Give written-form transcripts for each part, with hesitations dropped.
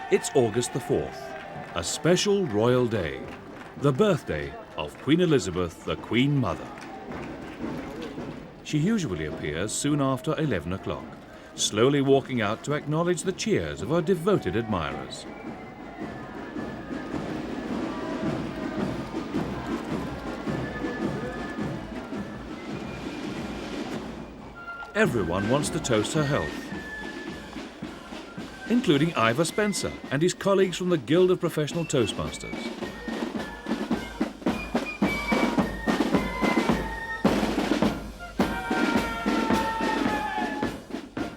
It's August the 4th, a special royal day, the birthday of Queen Elizabeth, the Queen Mother. She usually appears soon after 11 o'clock, slowly walking out to acknowledge the cheers of her devoted admirers. Everyone wants to toast her health, including Ivor Spencer and his colleagues from the Guild of Professional Toastmasters.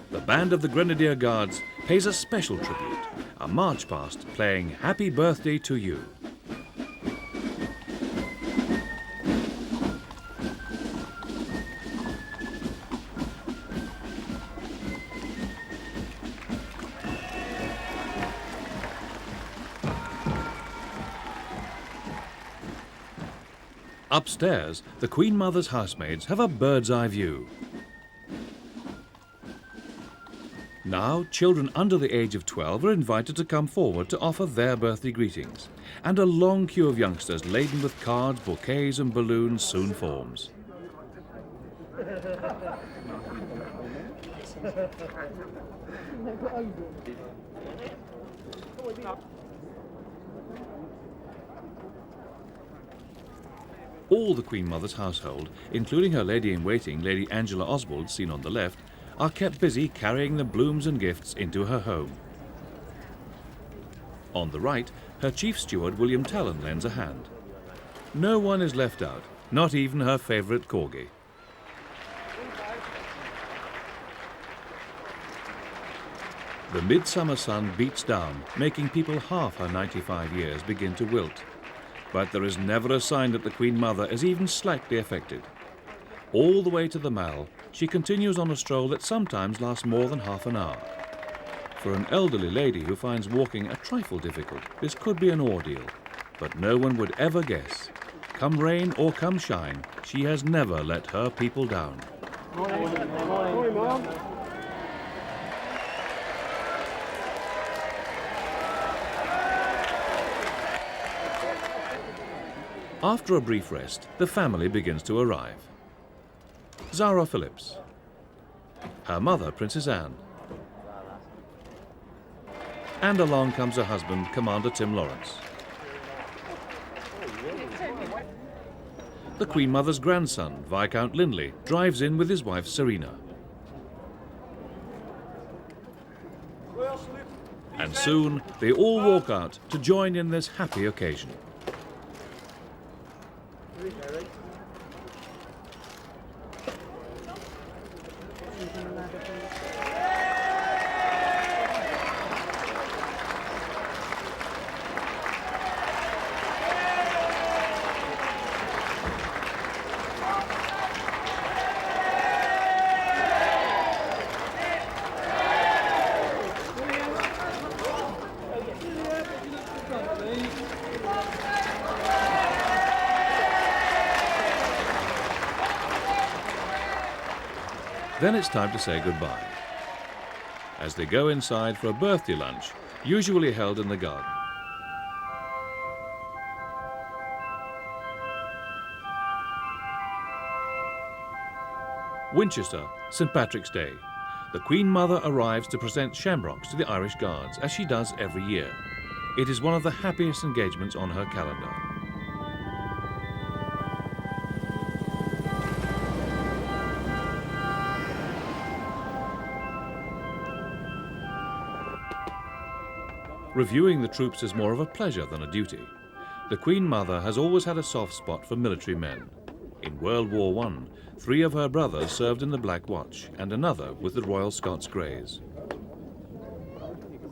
The band of the Grenadier Guards pays a special tribute, a march past playing Happy Birthday to You. Upstairs, the Queen Mother's housemaids have a bird's-eye view. Now, children under the age of 12 are invited to come forward to offer their birthday greetings, and a long queue of youngsters laden with cards, bouquets and balloons soon forms. All the Queen Mother's household, including her lady-in-waiting, Lady Angela Oswald, seen on the left, are kept busy carrying the blooms and gifts into her home. On the right, her chief steward, William Talon, lends a hand. No one is left out, not even her favourite corgi. The midsummer sun beats down, making people half her 95 years begin to wilt. But there is never a sign that the Queen Mother is even slightly affected. All the way to the Mall, she continues on a stroll that sometimes lasts more than half an hour. For an elderly lady who finds walking a trifle difficult, this could be an ordeal. But no one would ever guess. Come rain or come shine, she has never let her people down. Morning, Mom. After a brief rest, the family begins to arrive. Zara Phillips, her mother, Princess Anne, and along comes her husband, Commander Tim Lawrence. The Queen Mother's grandson, Viscount Lindley, drives in with his wife, Serena. And soon, they all walk out to join in this happy occasion. Then it's time to say goodbye, as they go inside for a birthday lunch, usually held in the garden. Winchester, St. Patrick's Day. The Queen Mother arrives to present shamrocks to the Irish Guards, as she does every year. It is one of the happiest engagements on her calendar. Reviewing the troops is more of a pleasure than a duty. The Queen Mother has always had a soft spot for military men. In World War I, 3 of her brothers served in the Black Watch and another with the Royal Scots Greys.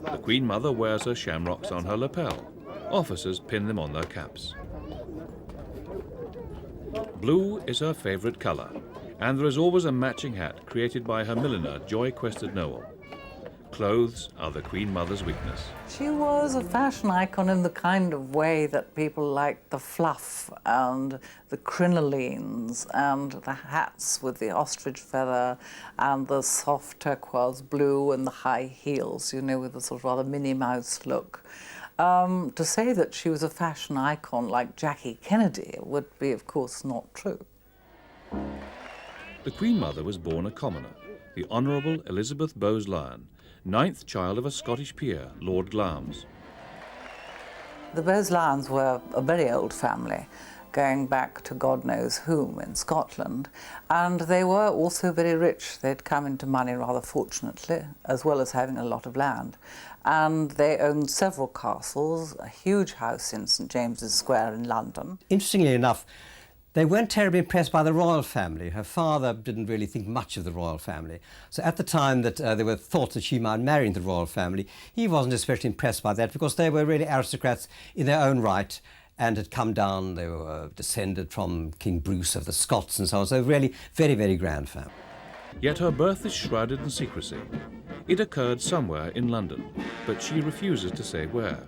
The Queen Mother wears her shamrocks on her lapel. Officers pin them on their caps. Blue is her favourite colour, and there is always a matching hat created by her milliner, Joy Quested Noel. Clothes are the Queen Mother's weakness. She was a fashion icon in the kind of way that people liked the fluff and the crinolines and the hats with the ostrich feather and the soft turquoise blue and the high heels, you know, with the sort of rather Minnie Mouse look. To say that she was a fashion icon like Jackie Kennedy would be, of course, not true. The Queen Mother was born a commoner, the Honourable Elizabeth Bowes-Lyon, ninth child of a Scottish peer, Lord Glamis. The Bowes-Lyons were a very old family, going back to God knows whom in Scotland, and they were also very rich. They'd come into money rather fortunately, as well as having a lot of land. And they owned several castles, a huge house in St James's Square in London. Interestingly enough, they weren't terribly impressed by the royal family. Her father didn't really think much of the royal family. So at the time that there were thoughts that she might marry into the royal family, he wasn't especially impressed by that because they were really aristocrats in their own right and had come down. They were descended from King Bruce of the Scots and so on. So really very, very grand family. Yet her birth is shrouded in secrecy. It occurred somewhere in London, but she refuses to say where.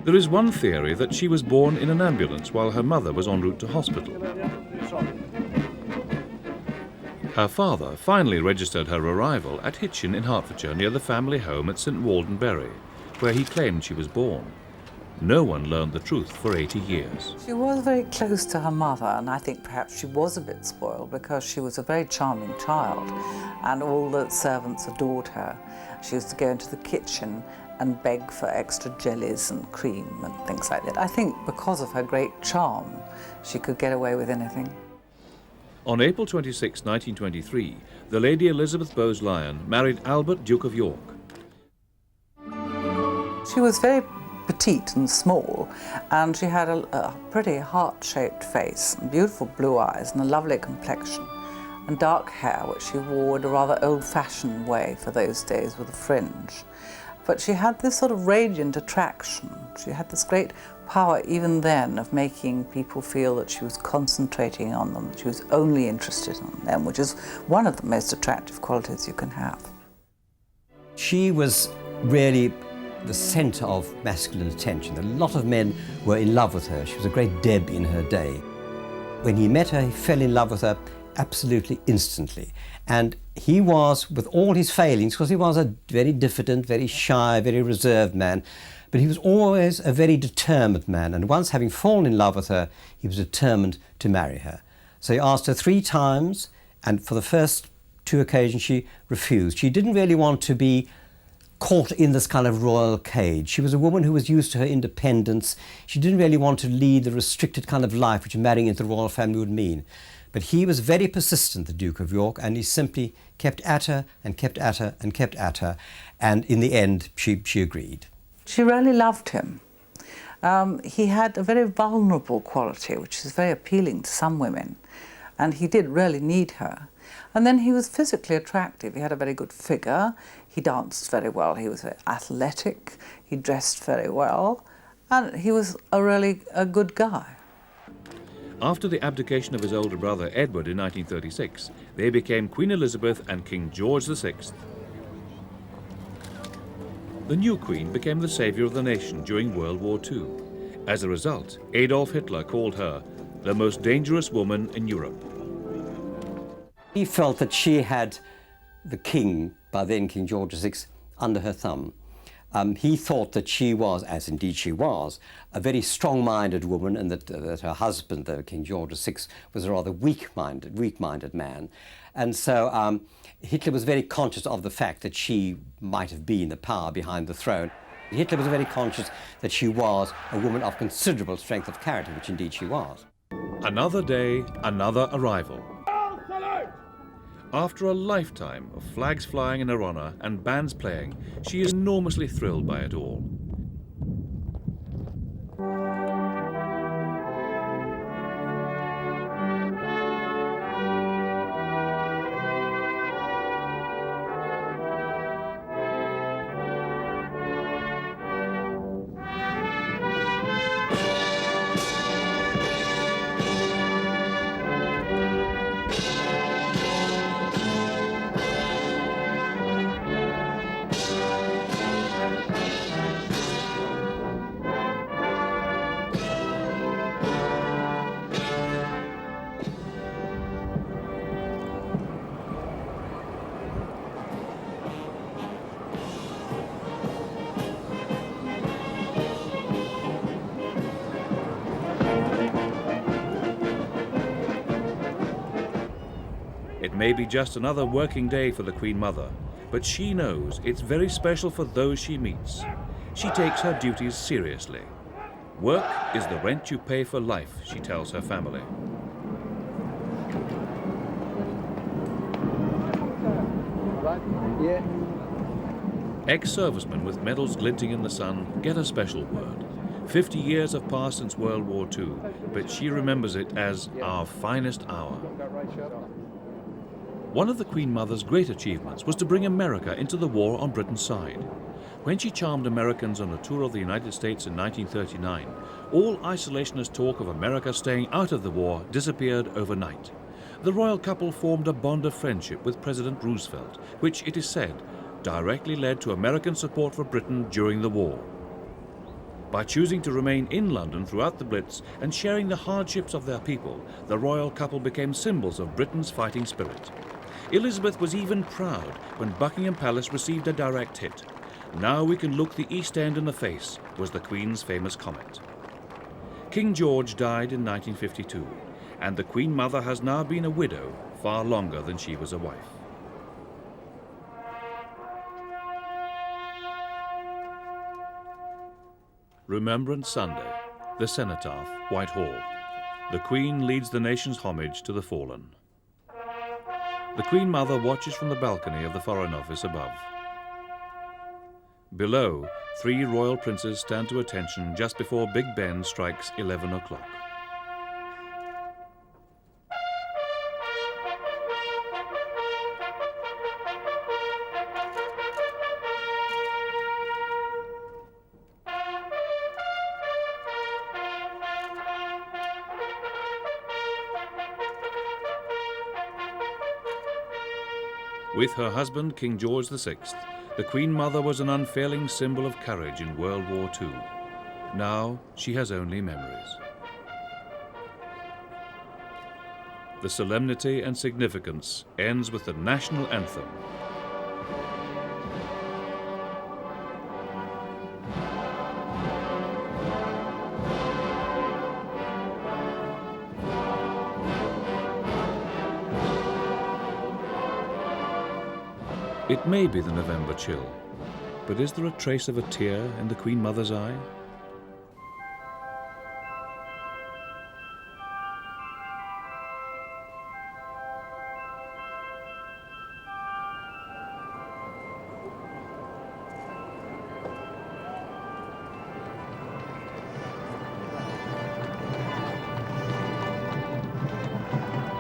There is one theory that she was born in an ambulance while her mother was en route to hospital. Her father finally registered her arrival at Hitchin in Hertfordshire near the family home at St Waldenbury, where he claimed she was born. No one learned the truth for 80 years. She was very close to her mother, and I think perhaps she was a bit spoiled because she was a very charming child and all the servants adored her. She used to go into the kitchen and beg for extra jellies and cream and things like that. I think because of her great charm, she could get away with anything. On April 26, 1923, the Lady Elizabeth Bowes-Lyon married Albert, Duke of York. She was very petite and small, and she had a pretty heart-shaped face and beautiful blue eyes and a lovely complexion and dark hair, which she wore in a rather old-fashioned way for those days with a fringe. But she had this sort of radiant attraction. She had this great power even then of making people feel that she was concentrating on them, that she was only interested in them, which is one of the most attractive qualities you can have. She was really the centre of masculine attention. A lot of men were in love with her. She was a great deb in her day. When he met her, he fell in love with her absolutely instantly. And he was, with all his failings, because he was a very diffident, very shy, very reserved man, but he was always a very determined man. And once having fallen in love with her, he was determined to marry her. So he asked her 3 times, and for the first 2 occasions she refused. She didn't really want to be caught in this kind of royal cage. She was a woman who was used to her independence. She didn't really want to lead the restricted kind of life which marrying into the royal family would mean. But he was very persistent, the Duke of York, and he simply kept at her and kept at her and kept at her. And in the end, she agreed. She really loved him. He had a very vulnerable quality, which is very appealing to some women. And he did really need her. And then he was physically attractive. He had a very good figure. He danced very well. He was very athletic. He dressed very well. And he was a good guy. After the abdication of his older brother Edward in 1936, they became Queen Elizabeth and King George VI. The new queen became the saviour of the nation during World War II. As a result, Adolf Hitler called her the most dangerous woman in Europe. He felt that she had the king, by then King George VI, under her thumb. He thought that she was, as indeed she was, a very strong-minded woman, and that her husband, King George VI, was a rather weak-minded man. And so Hitler was very conscious of the fact that she might have been the power behind the throne. Hitler was very conscious that she was a woman of considerable strength of character, which indeed she was. Another day, another arrival. After a lifetime of flags flying in her honour and bands playing, she is enormously thrilled by it all. may be just another working day for the Queen Mother, but she knows it's very special for those she meets. She takes her duties seriously. Work is the rent you pay for life, she tells her family. Yeah. Ex-servicemen with medals glinting in the sun get a special word. 50 years have passed since World War II, but she remembers it as our finest hour. One of the Queen Mother's great achievements was to bring America into the war on Britain's side. When she charmed Americans on a tour of the United States in 1939, all isolationist talk of America staying out of the war disappeared overnight. The royal couple formed a bond of friendship with President Roosevelt, which, it is said, directly led to American support for Britain during the war. By choosing to remain in London throughout the Blitz and sharing the hardships of their people, the royal couple became symbols of Britain's fighting spirit. Elizabeth was even proud when Buckingham Palace received a direct hit. "Now we can look the East End in the face," was the Queen's famous comment. King George died in 1952, and the Queen Mother has now been a widow far longer than she was a wife. Remembrance Sunday, the Cenotaph, Whitehall. The Queen leads the nation's homage to the fallen. The Queen Mother watches from the balcony of the Foreign Office above. Below, 3 royal princes stand to attention just before Big Ben strikes 11 o'clock. With her husband, King George VI, the Queen Mother was an unfailing symbol of courage in World War II. Now she has only memories. The solemnity and significance ends with the national anthem. It may be the November chill, but is there a trace of a tear in the Queen Mother's eye?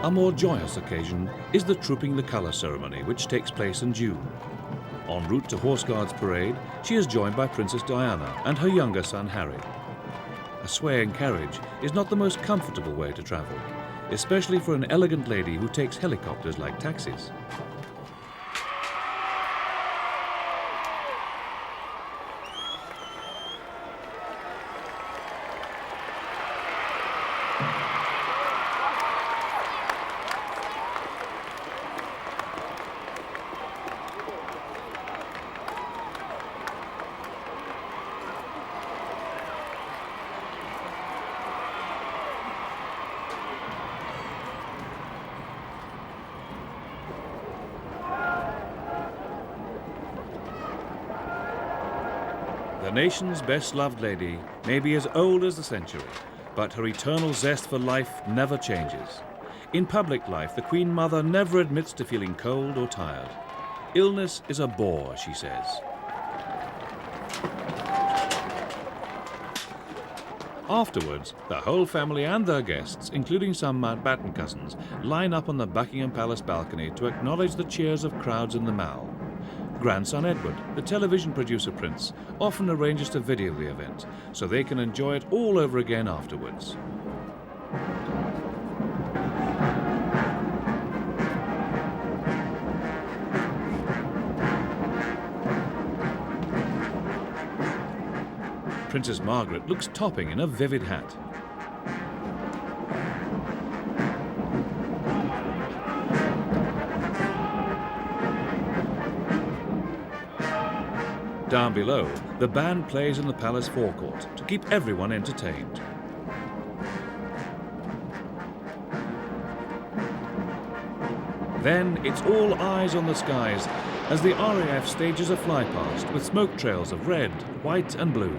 A more joyous occasion is the Trooping the Colour ceremony, which takes place in June. En route to Horse Guards Parade, she is joined by Princess Diana and her younger son Harry. A swaying carriage is not the most comfortable way to travel, especially for an elegant lady who takes helicopters like taxis. The nation's best-loved lady may be as old as the century, but her eternal zest for life never changes. In public life, the Queen Mother never admits to feeling cold or tired. Illness is a bore, she says. Afterwards, the whole family and their guests, including some Mountbatten cousins, line up on the Buckingham Palace balcony to acknowledge the cheers of crowds in the Mall. Grandson Edward, the television producer Prince, often arranges to video the event so they can enjoy it all over again afterwards. Princess Margaret looks topping in a vivid hat. Down below, the band plays in the palace forecourt to keep everyone entertained. Then it's all eyes on the skies as the RAF stages a flypast with smoke trails of red, white and blue.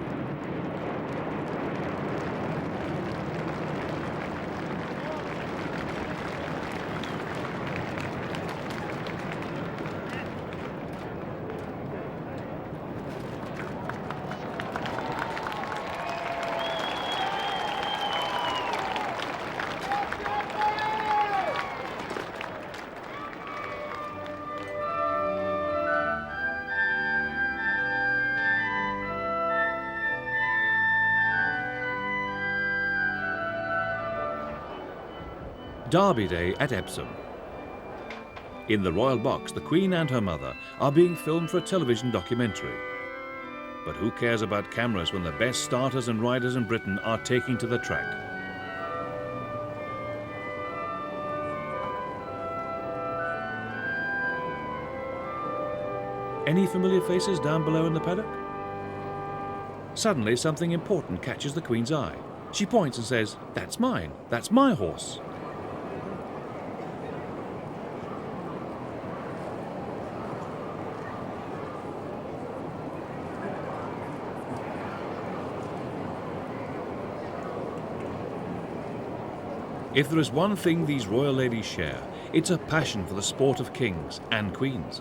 Derby Day at Epsom. In the royal box, the Queen and her mother are being filmed for a television documentary. But who cares about cameras when the best starters and riders in Britain are taking to the track? Any familiar faces down below in the paddock? Suddenly, something important catches the Queen's eye. She points and says, "That's mine. That's my horse." If there is one thing these royal ladies share, it's a passion for the sport of kings and queens.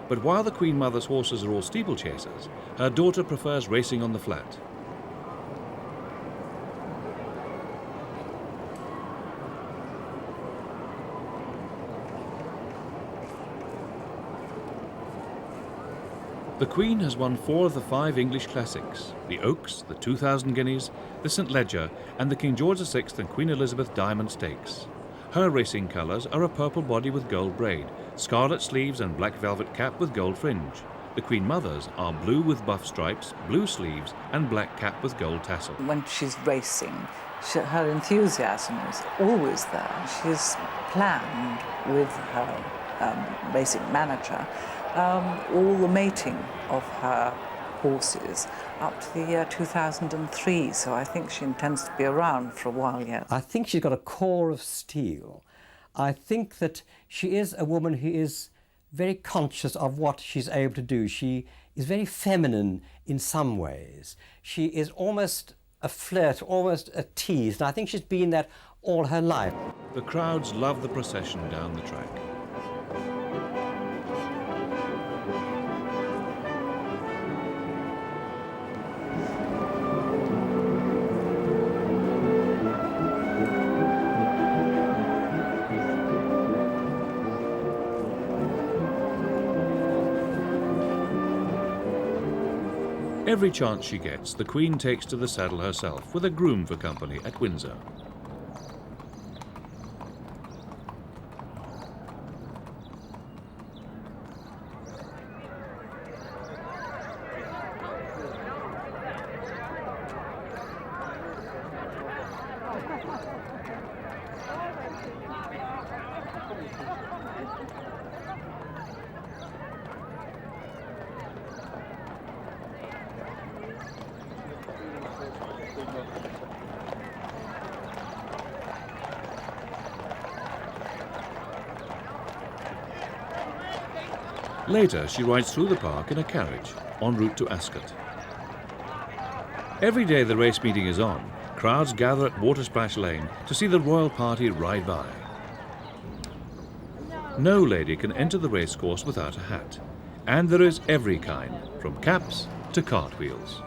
But while the Queen Mother's horses are all steeplechasers, her daughter prefers racing on the flat. The Queen has won 4 of the 5 English classics: the Oaks, the 2000 Guineas, the St Leger and the King George VI and Queen Elizabeth Diamond Stakes. Her racing colours are a purple body with gold braid, scarlet sleeves and black velvet cap with gold fringe. The Queen Mother's are blue with buff stripes, blue sleeves and black cap with gold tassel. When she's racing, her enthusiasm is always there. She's planned with her racing manager all the mating of her horses up to the year 2003, so I think she intends to be around for a while yet. I think she's got a core of steel. I think that she is a woman who is very conscious of what she's able to do. She is very feminine in some ways. She is almost a flirt, almost a tease, and I think she's been that all her life. The crowds love the procession down the track. Every chance she gets, the Queen takes to the saddle herself, with a groom for company at Windsor. Later, she rides through the park in a carriage, en route to Ascot. Every day the race meeting is on, crowds gather at Watersplash Lane to see the royal party ride by. No lady can enter the racecourse without a hat, and there is every kind, from caps to cartwheels.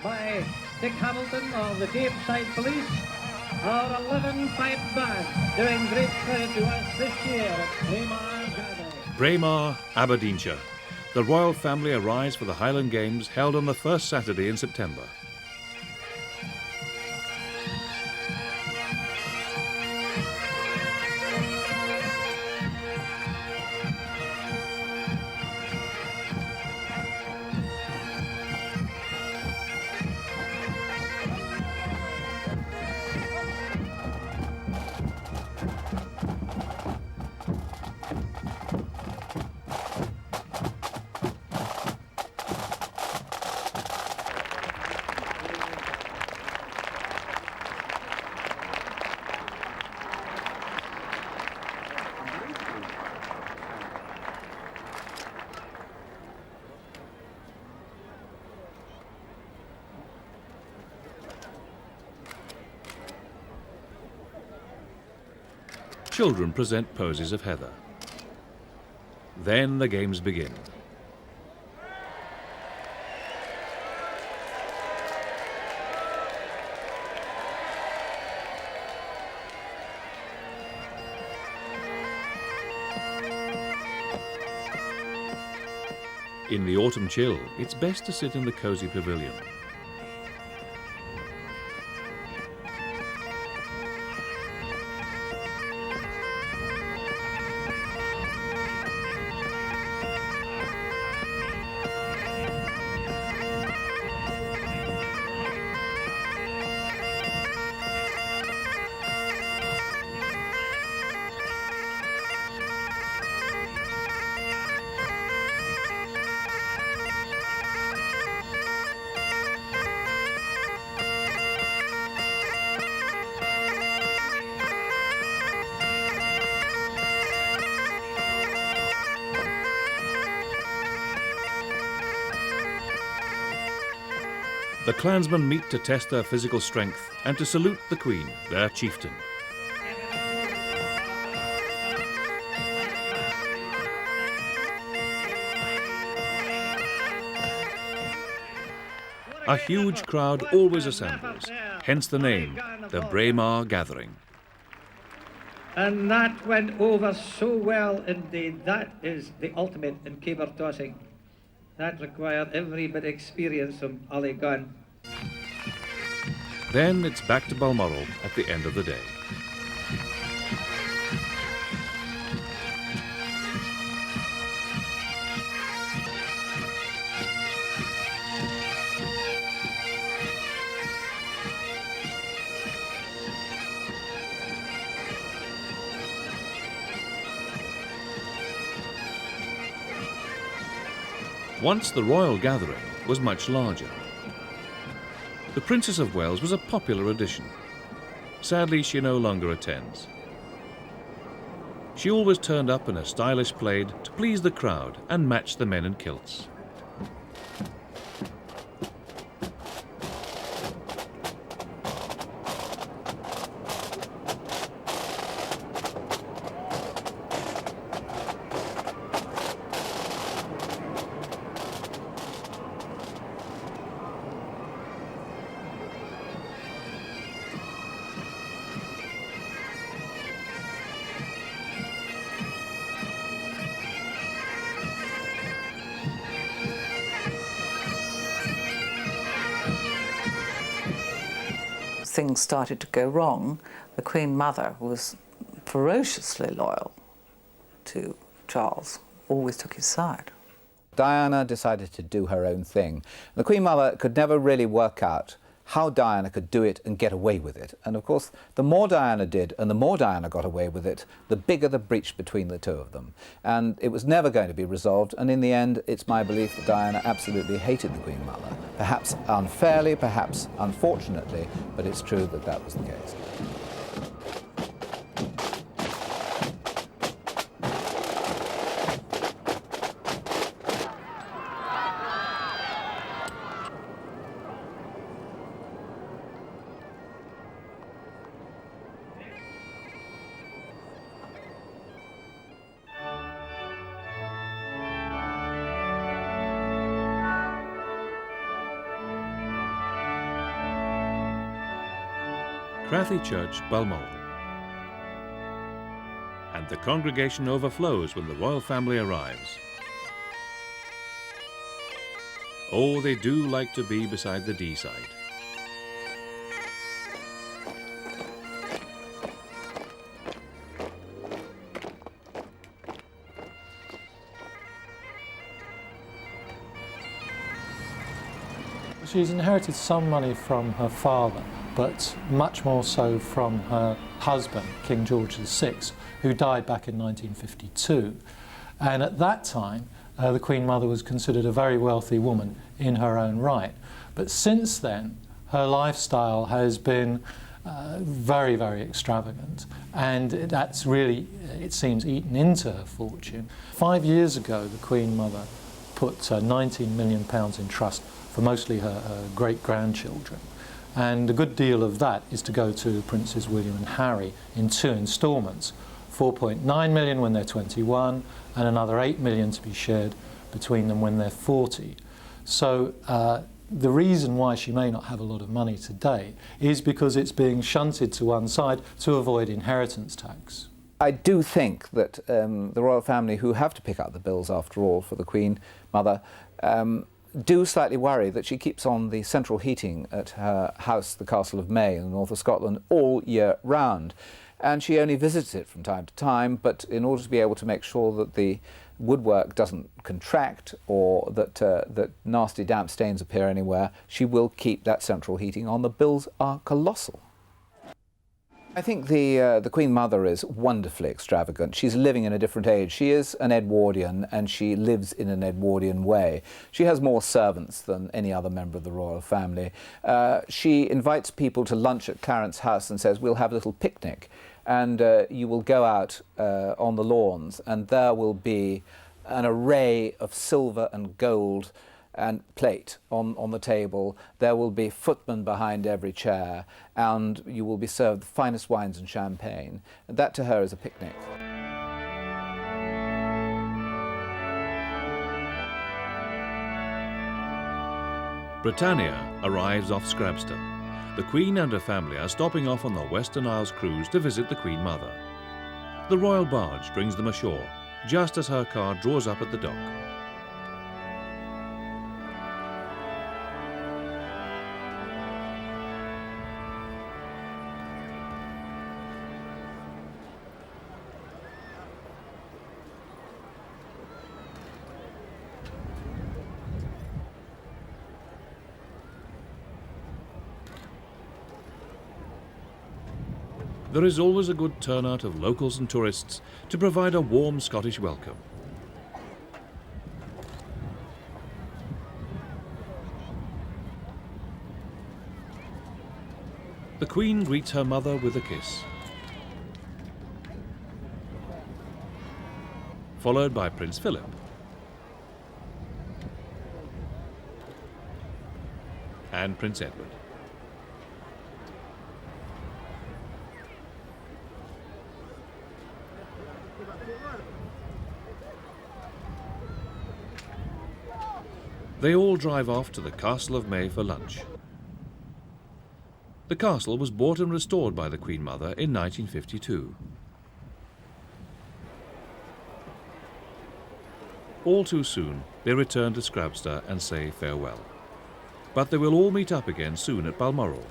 By Dick Hamilton of the Deepside Police, our 11-pipe band doing great credit to us this year at Braemar Garden. Braemar, Aberdeenshire. The royal family arrives for the Highland Games held on the first Saturday in September. children present poses of heather. Then the games begin. In the autumn chill, it's best to sit in the cosy pavilion. The clansmen meet to test their physical strength and to salute the Queen, their chieftain. A huge crowd always assembles, hence the name, the Braemar Gathering. And that went over so well indeed. That is the ultimate in caber tossing. That required every bit of experience from Ollie Gunn. Then it's back to Balmoral at the end of the day. Once the royal gathering was much larger. The Princess of Wales was a popular addition. Sadly, she no longer attends. She always turned up in a stylish plaid to please the crowd and match the men in kilts. Things started to go wrong, the Queen Mother was ferociously loyal to Charles, always took his side. Diana decided to do her own thing. The Queen Mother could never really work out how Diana could do it and get away with it. And of course, the more Diana did and the more Diana got away with it, the bigger the breach between the two of them. And it was never going to be resolved, and in the end, it's my belief that Diana absolutely hated the Queen Mother. Perhaps unfairly, perhaps unfortunately, but it's true that that was the case. Crathy Church, Balmoral. And the congregation overflows when the royal family arrives. Oh, they do like to be beside the D side. She's inherited some money from her father, but much more so from her husband, King George VI, who died back in 1952. And at that time, the Queen Mother was considered a very wealthy woman in her own right. But since then, her lifestyle has been very, very extravagant, and that's really, it seems, eaten into her fortune. 5 years ago, the Queen Mother put £19 million in trust for mostly her great-grandchildren. And a good deal of that is to go to Princes William and Harry in 2 instalments 4.9 million when they're 21, and another 8 million to be shared between them when they're 40. So the reason why she may not have a lot of money today is because it's being shunted to one side to avoid inheritance tax. I do think that the royal family, who have to pick up the bills after all for the Queen Mother, do slightly worry that she keeps on the central heating at her house, the Castle of May in the north of Scotland, all year round. And she only visits it from time to time, but in order to be able to make sure that the woodwork doesn't contract or that nasty damp stains appear anywhere, she will keep that central heating on. The bills are colossal. I think the Queen Mother is wonderfully extravagant. She's living in a different age. She is an Edwardian, and she lives in an Edwardian way. She has more servants than any other member of the royal family. She invites people to lunch at Clarence House and says, we'll have a little picnic, and you will go out on the lawns, and there will be an array of silver and gold and plate on the table. There will be footmen behind every chair, and you will be served the finest wines and champagne. And that to her is a picnic. Britannia arrives off Scrabster. The Queen and her family are stopping off on the Western Isles cruise to visit the Queen Mother. The royal barge brings them ashore, just as her car draws up at the dock. There is always a good turnout of locals and tourists to provide a warm Scottish welcome. The Queen greets her mother with a kiss, followed by Prince Philip. And Prince Edward. They all drive off to the Castle of May for lunch. The castle was bought and restored by the Queen Mother in 1952. All too soon, they return to Scrabster and say farewell. But they will all meet up again soon at Balmoral.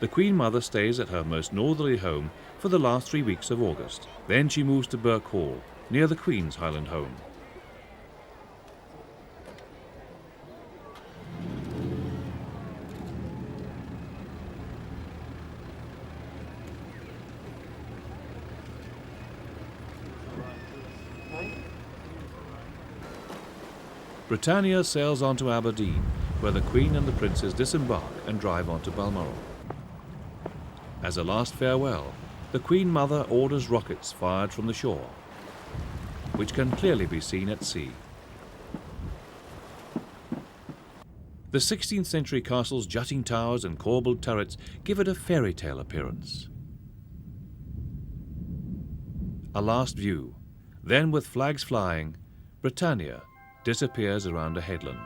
The Queen Mother stays at her most northerly home for the last 3 weeks of August. Then she moves to Birk Hall, near the Queen's Highland home. Britannia sails on to Aberdeen, where the Queen and the Princes disembark and drive on to Balmoral. As a last farewell, the Queen Mother orders rockets fired from the shore, which can clearly be seen at sea. The 16th century castle's jutting towers and corbelled turrets give it a fairy tale appearance. A last view, then with flags flying, Britannia disappears around a headland.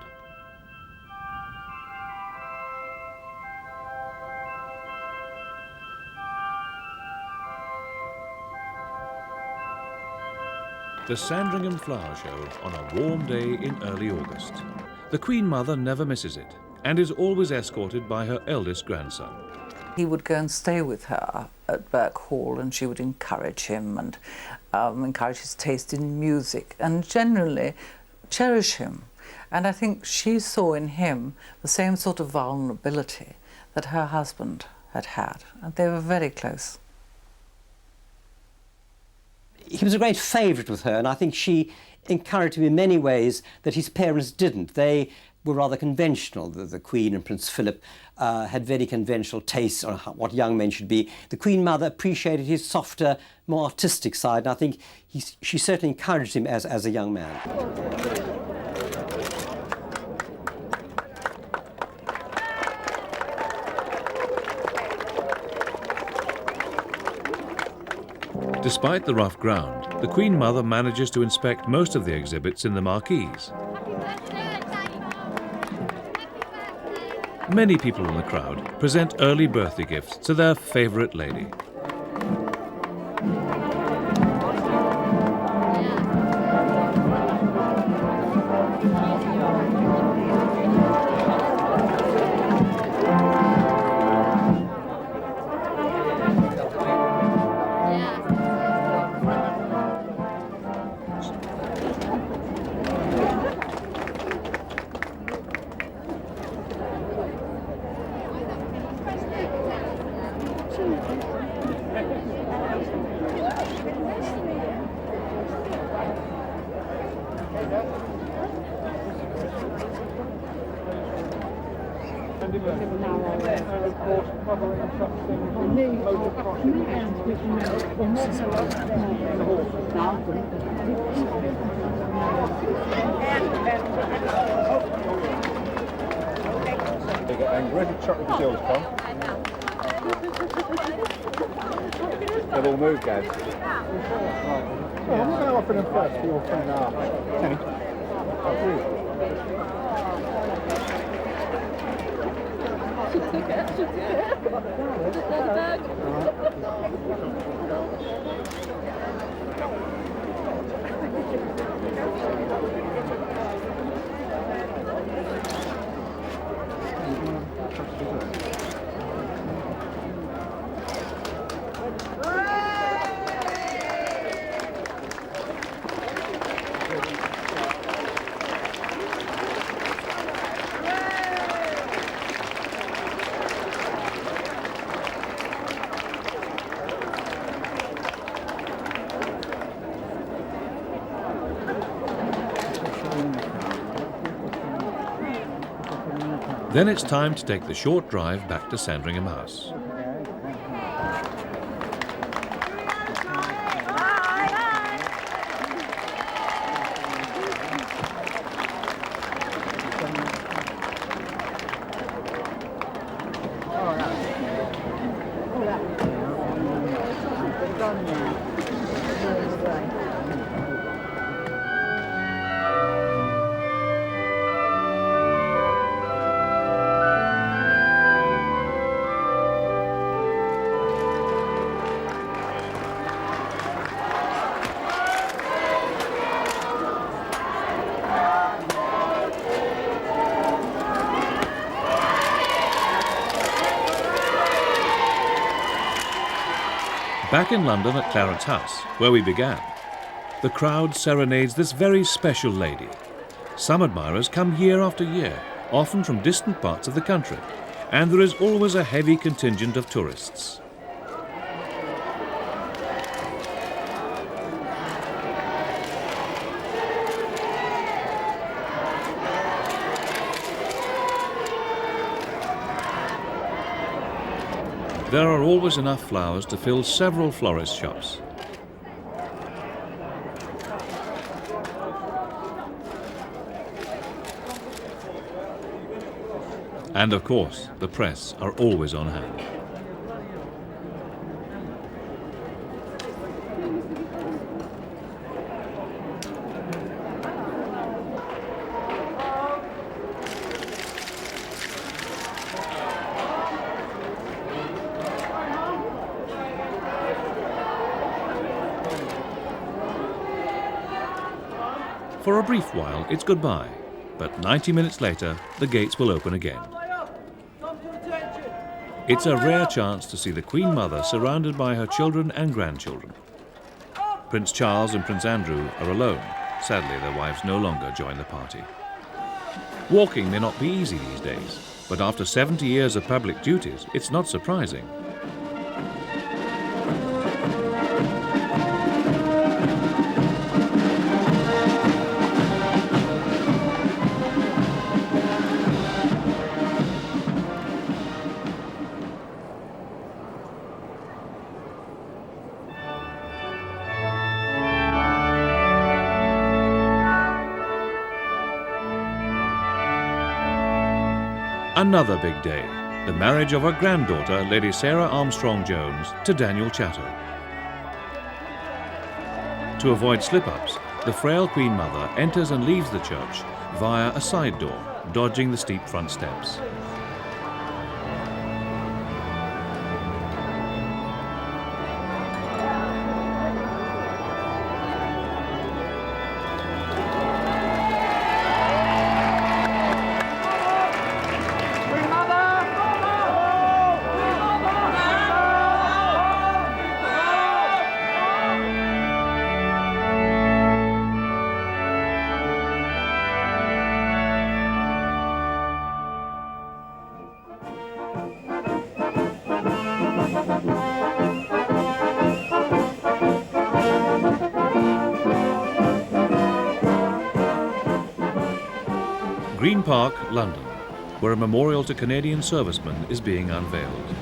The Sandringham Flower Show on a warm day in early August. The Queen Mother never misses it and is always escorted by her eldest grandson. He would go and stay with her at Birk Hall, and she would encourage him and encourage his taste in music and generally cherish him. And I think she saw in him the same sort of vulnerability that her husband had had, and they were very close. He was a great favourite with her, and I think she encouraged him in many ways that his parents didn't. They were rather conventional. The Queen and Prince Philip had very conventional tastes on what young men should be. The Queen Mother appreciated his softer, more artistic side, and I think she certainly encouraged him as a young man. Despite the rough ground, the Queen Mother manages to inspect most of the exhibits in the marquees. Many people in the crowd present early birthday gifts to their favourite lady. And where did chocolate Brazils come? They've all moved, Gav. Oh, I'm not going to offer them first for your friend. Kenny. Then it's time to take the short drive back to Sandringham House. Back in London at Clarence House, where we began, the crowd serenades this very special lady. Some admirers come year after year, often from distant parts of the country, and there is always a heavy contingent of tourists. There are always enough flowers to fill several florist shops. And of course, the press are always on hand. For a brief while, it's goodbye, but 90 minutes later, the gates will open again. It's a rare chance to see the Queen Mother surrounded by her children and grandchildren. Prince Charles and Prince Andrew are alone. Sadly, their wives no longer join the party. Walking may not be easy these days, but after 70 years of public duties, it's not surprising. Another big day, the marriage of her granddaughter, Lady Sarah Armstrong-Jones, to Daniel Chatto. To avoid slip-ups, the frail Queen Mother enters and leaves the church via a side door, dodging the steep front steps. Green Park, London, where a memorial to Canadian servicemen is being unveiled.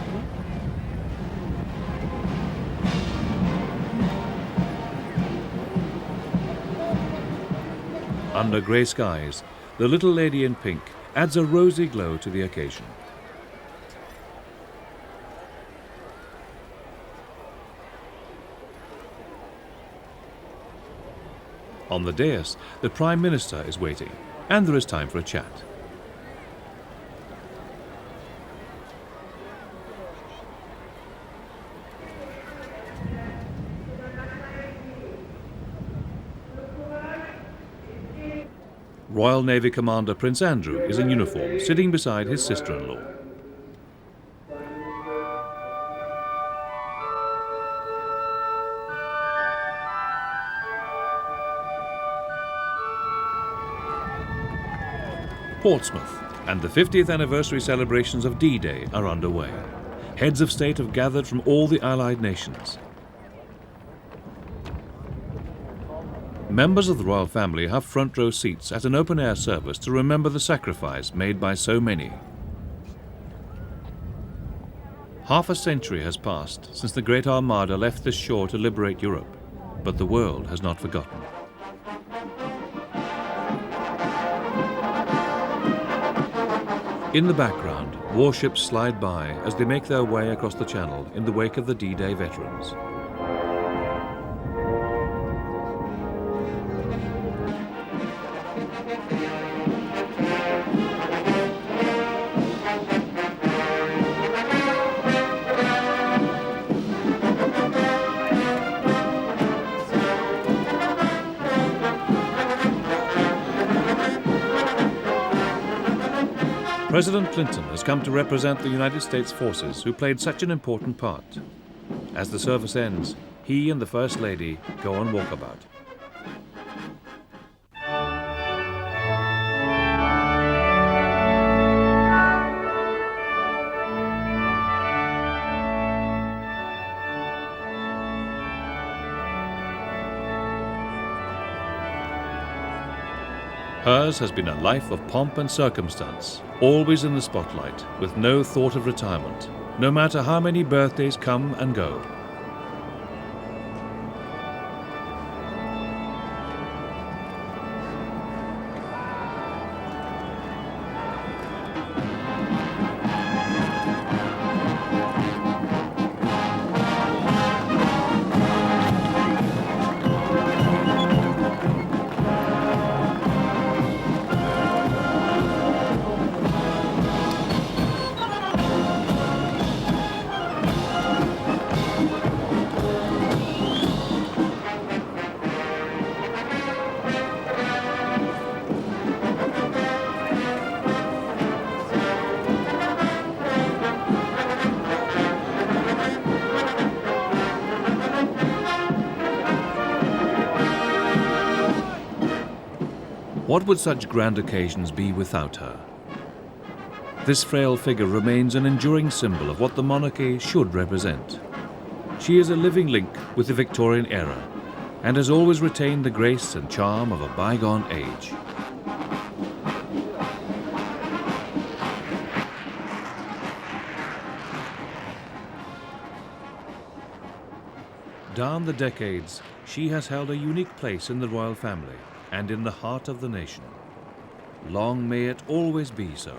Under grey skies, the little lady in pink adds a rosy glow to the occasion. On the dais, the Prime Minister is waiting, and there is time for a chat. Royal Navy Commander Prince Andrew is in uniform, sitting beside his sister-in-law. Portsmouth and the 50th anniversary celebrations of D-Day are underway. Heads of state have gathered from all the Allied nations. Members of the royal family have front row seats at an open-air service to remember the sacrifice made by so many. Half a century has passed since the Great Armada left this shore to liberate Europe, but the world has not forgotten. In the background, warships slide by as they make their way across the channel in the wake of the D-Day veterans. President Clinton has come to represent the United States forces who played such an important part. As the service ends, he and the First Lady go on walkabout. Hers has been a life of pomp and circumstance, always in the spotlight, with no thought of retirement, no matter how many birthdays come and go. What would such grand occasions be without her? This frail figure remains an enduring symbol of what the monarchy should represent. She is a living link with the Victorian era and has always retained the grace and charm of a bygone age. Down the decades, she has held a unique place in the royal family and in the heart of the nation. Long may it always be so.